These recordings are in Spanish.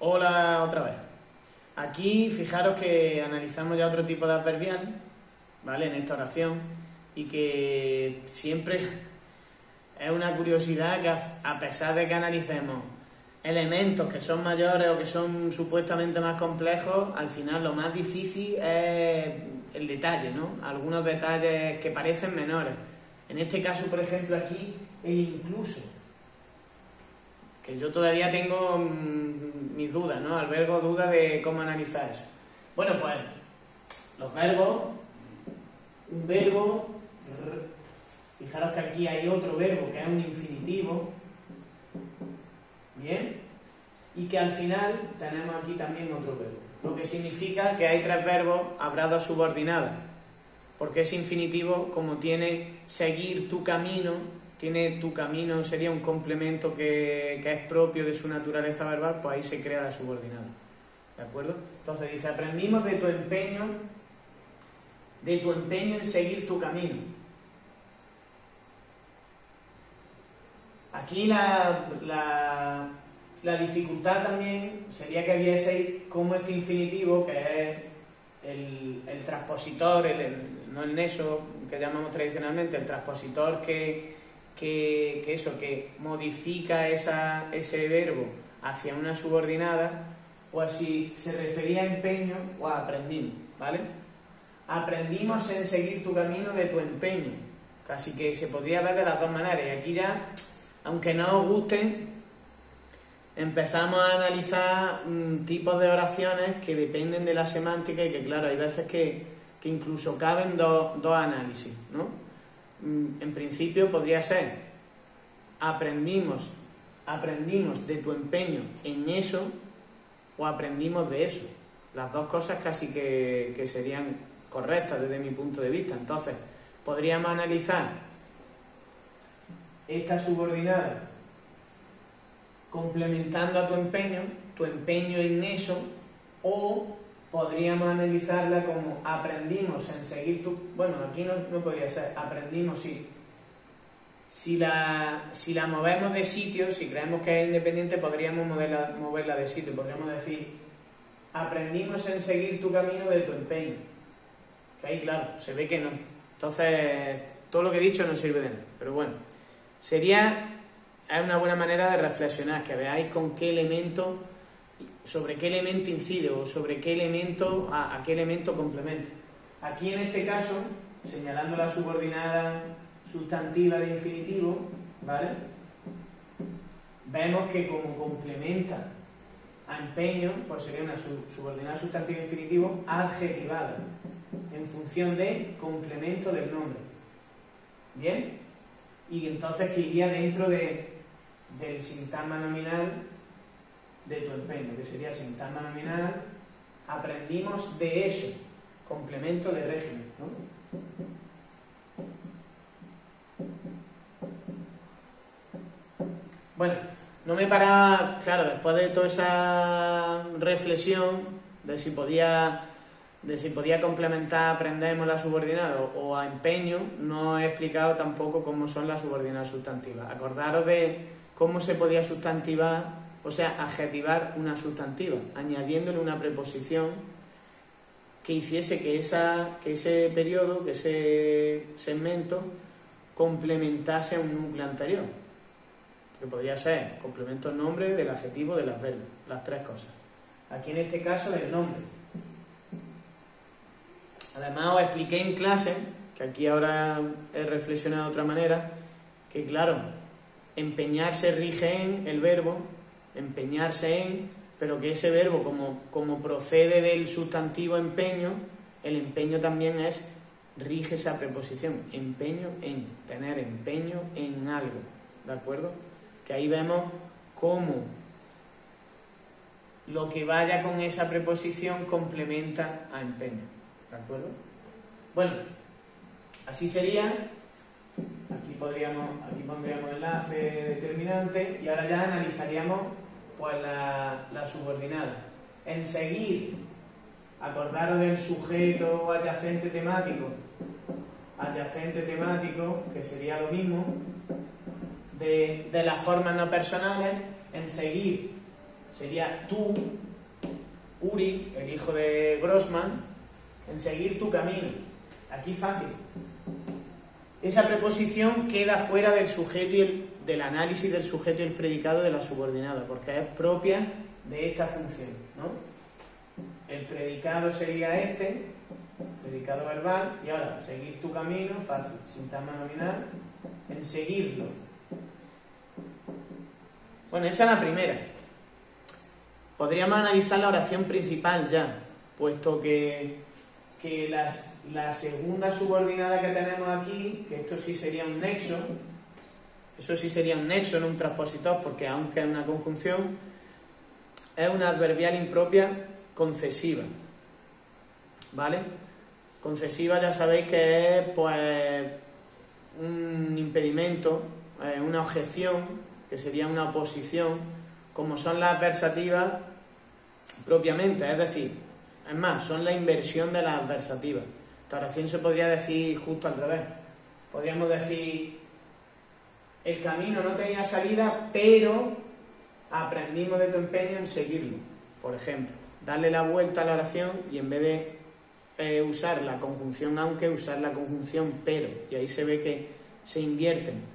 Hola otra vez. Aquí fijaros que analizamos ya otro tipo de adverbial, ¿vale? En esta oración, y que siempre es una curiosidad que a pesar de que analicemos elementos que son mayores o que son supuestamente más complejos, al final lo más difícil es el detalle, ¿no? Algunos detalles que parecen menores. En este caso, por ejemplo, aquí, el incluso, que yo todavía tengo mis dudas, ¿no? Albergo dudas de cómo analizar eso. Bueno, pues los verbos, un verbo, fijaros que aquí hay otro verbo que es un infinitivo, ¿bien? Y que al final tenemos aquí también otro verbo, lo que significa que hay tres verbos, habrá dos subordinadas, porque ese infinitivo, como tiene seguir tu camino, tiene tu camino, sería un complemento que es propio de su naturaleza verbal, pues ahí se crea la subordinada. ¿De acuerdo? Entonces dice, aprendimos de tu empeño en seguir tu camino. Aquí la dificultad también sería que vieseis cómo este infinitivo, que es el transpositor, no el nexo que llamamos tradicionalmente, el transpositor que modifica ese verbo hacia una subordinada, pues si se refería a empeño, pues aprendimos, ¿vale? Aprendimos en seguir tu camino de tu empeño. Casi que se podría ver de las dos maneras. Y aquí ya, aunque no os gusten, empezamos a analizar tipos de oraciones que dependen de la semántica y que, claro, hay veces que incluso caben dos análisis, ¿no? En principio podría ser aprendimos de tu empeño en eso o aprendimos de eso. Las dos cosas casi que serían correctas desde mi punto de vista. Entonces, podríamos analizar esta subordinada complementando a tu empeño en eso, o podríamos analizarla como aprendimos en seguir tu... Bueno, aquí no podría ser, aprendimos sí. Si la movemos de sitio, si creemos que es independiente, podríamos moverla de sitio. Podríamos decir, aprendimos en seguir tu camino de tu empeño. Que ahí, claro, se ve que no. Entonces, todo lo que he dicho no sirve de nada. Pero bueno, es una buena manera de reflexionar, que veáis con qué elemento, sobre qué elemento incide o sobre qué elemento, a qué elemento complementa. Aquí en este caso, señalando la subordinada sustantiva de infinitivo, ¿vale? Vemos que como complementa a empeño, pues sería una subordinada sustantiva de infinitivo adjetivada, en función de complemento del nombre. ¿Bien? Y entonces que iría dentro del sintagma nominal de tu empeño, que sería sintagma nominal, aprendimos de eso, complemento de régimen, ¿no? Bueno, no me paraba, claro, después de toda esa reflexión de si podía complementar aprendemos la subordinada o a empeño, no he explicado tampoco cómo son las subordinadas sustantivas. Acordaros de cómo se podía sustantivar, o sea, adjetivar una sustantiva, añadiéndole una preposición que hiciese que ese periodo, que ese segmento, complementase a un núcleo anterior. Que podría ser complemento del nombre, del adjetivo, del adverbio, las tres cosas. Aquí en este caso del nombre. Además os expliqué en clase, que aquí ahora he reflexionado de otra manera, que claro, empeñarse rige en el verbo, empeñarse en, pero que ese verbo como procede del sustantivo empeño, el empeño también rige esa preposición, empeño en, tener empeño en algo, ¿de acuerdo? Que ahí vemos cómo lo que vaya con esa preposición complementa a empeño, ¿de acuerdo? Bueno, así sería. Aquí pondríamos enlace determinante y ahora ya analizaríamos pues la subordinada. En seguir, acordaros del sujeto adyacente temático, que sería lo mismo, de las formas no personales. En seguir sería tú, Uri, el hijo de Grossman, en seguir tu camino. Aquí fácil. Esa preposición queda fuera del sujeto y del análisis del sujeto y el predicado de la subordinada, porque es propia de esta función, ¿no? El predicado sería este, predicado verbal, y ahora, seguir tu camino, fácil, sintagma nominal, en seguirlo. Bueno, esa es la primera. Podríamos analizar la oración principal ya, puesto que la segunda subordinada que tenemos aquí, que esto sí sería un nexo, eso sí sería un nexo, no un transpositor, porque aunque es una conjunción, es una adverbial impropia concesiva, ¿vale? Concesiva ya sabéis que es, pues, un impedimento, una objeción, que sería una oposición, como son las adversativas propiamente, es decir, es más, son la inversión de las adversativas. Esta oración se podría decir justo al revés. Podríamos decir, el camino no tenía salida, pero aprendimos de tu empeño en seguirlo. Por ejemplo, darle la vuelta a la oración y en vez de usar la conjunción aunque, usar la conjunción pero. Y ahí se ve que se invierten.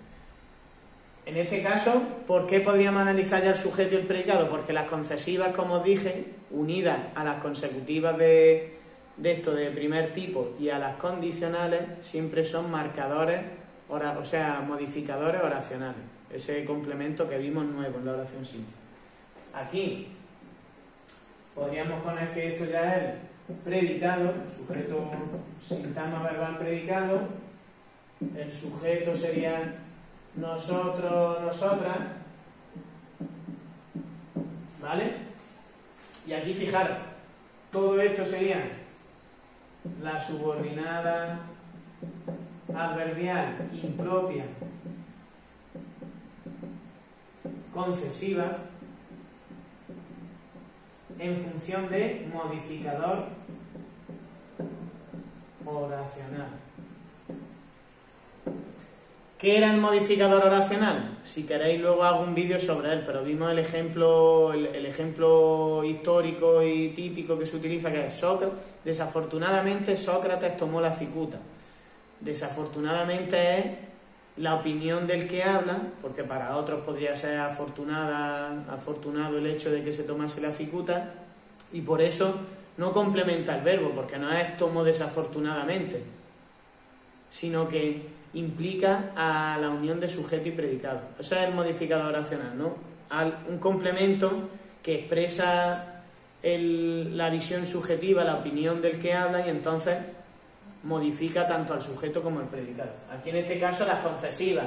En este caso, ¿por qué podríamos analizar ya el sujeto y el predicado? Porque las concesivas, como os dije, unidas a las consecutivas de esto de primer tipo y a las condicionales, siempre son marcadores, o sea, modificadores oracionales. Ese complemento que vimos nuevo en la oración simple. Aquí podríamos poner que esto ya es predicado, sujeto sintagma verbal predicado, el sujeto sería nosotros, nosotras, ¿vale? Y aquí fijaros, todo esto sería la subordinada adverbial impropia concesiva en función de modificador oracional. ¿Qué era el modificador oracional? Si queréis luego hago un vídeo sobre él, pero vimos el ejemplo histórico y típico que se utiliza, que es Sócrates. Desafortunadamente Sócrates tomó la cicuta. Desafortunadamente es la opinión del que habla, porque para otros podría ser afortunado el hecho de que se tomase la cicuta, y por eso no complementa el verbo, porque no es tomó desafortunadamente, sino que implica a la unión de sujeto y predicado. Ese es el modificador oracional, ¿no? Un complemento que expresa la visión subjetiva, la opinión del que habla, y entonces modifica tanto al sujeto como al predicado. Aquí en este caso las concesivas,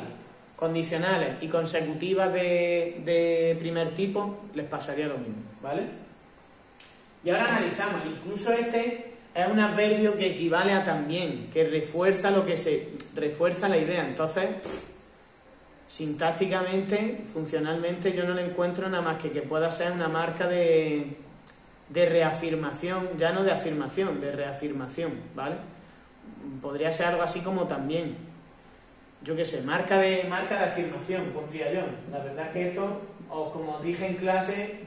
condicionales y consecutivas de primer tipo les pasaría lo mismo, ¿vale? Y ahora analizamos, incluso este es un adverbio que equivale a también, que refuerza refuerza la idea. Entonces, sintácticamente, funcionalmente, yo no le encuentro nada más que pueda ser una marca de reafirmación, ya no de afirmación, de reafirmación, ¿vale? Podría ser algo así como también, yo qué sé, marca de afirmación, pondría yo. La verdad es que esto, o como os dije en clase,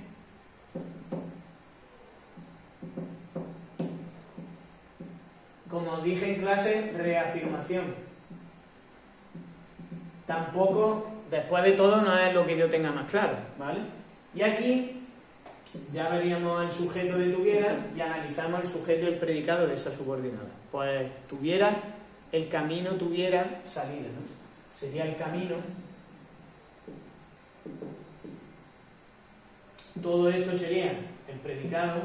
reafirmación. Tampoco, después de todo, no es lo que yo tenga más claro, ¿vale? Y aquí ya veríamos el sujeto de tuviera y analizamos el sujeto y el predicado de esa subordinada. Pues tuviera, el camino tuviera salida, ¿no? Sería el camino. Todo esto sería el predicado.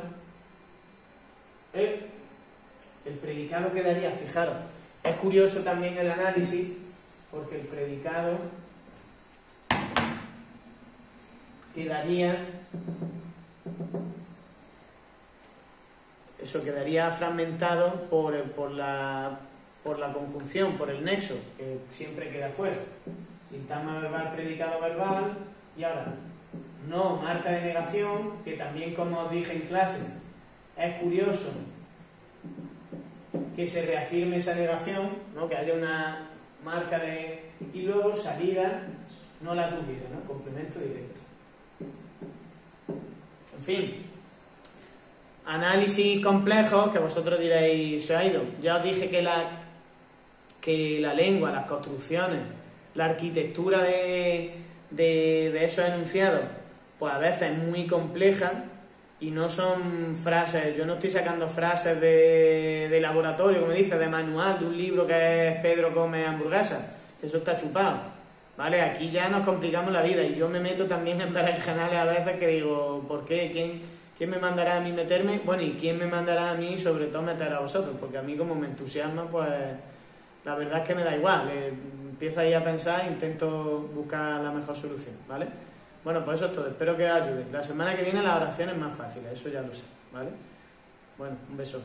El predicado quedaría, fijaros, es curioso también el análisis, porque el predicado quedaría fragmentado por la conjunción, por el nexo, que siempre queda fuera. Sintagma verbal, predicado verbal, y ahora no, marca de negación, que también, como os dije en clase, es curioso que se reafirme esa negación, ¿no? Que haya una marca de... y luego salida no la tuviera, ¿no? Complemento directo. En fin, análisis complejos que vosotros diréis, se ha ido. Ya os dije que la lengua, las construcciones, la arquitectura de esos enunciados, pues a veces es muy compleja y no son frases, yo no estoy sacando frases de laboratorio, como dice, de manual, de un libro que es Pedro come hamburguesas, que eso está chupado, ¿vale? Aquí ya nos complicamos la vida y yo me meto también en berenjenales a veces que digo, ¿por qué? ¿Quién me mandará a mí meterme? Bueno, ¿y quién me mandará a mí sobre todo meter a vosotros? Porque a mí como me entusiasma, pues la verdad es que me da igual, empiezo ahí a pensar e intento buscar la mejor solución, ¿vale? Bueno, pues eso es todo, espero que os ayude. La semana que viene las oraciones más fáciles, eso ya lo sé, ¿vale? Bueno, un beso.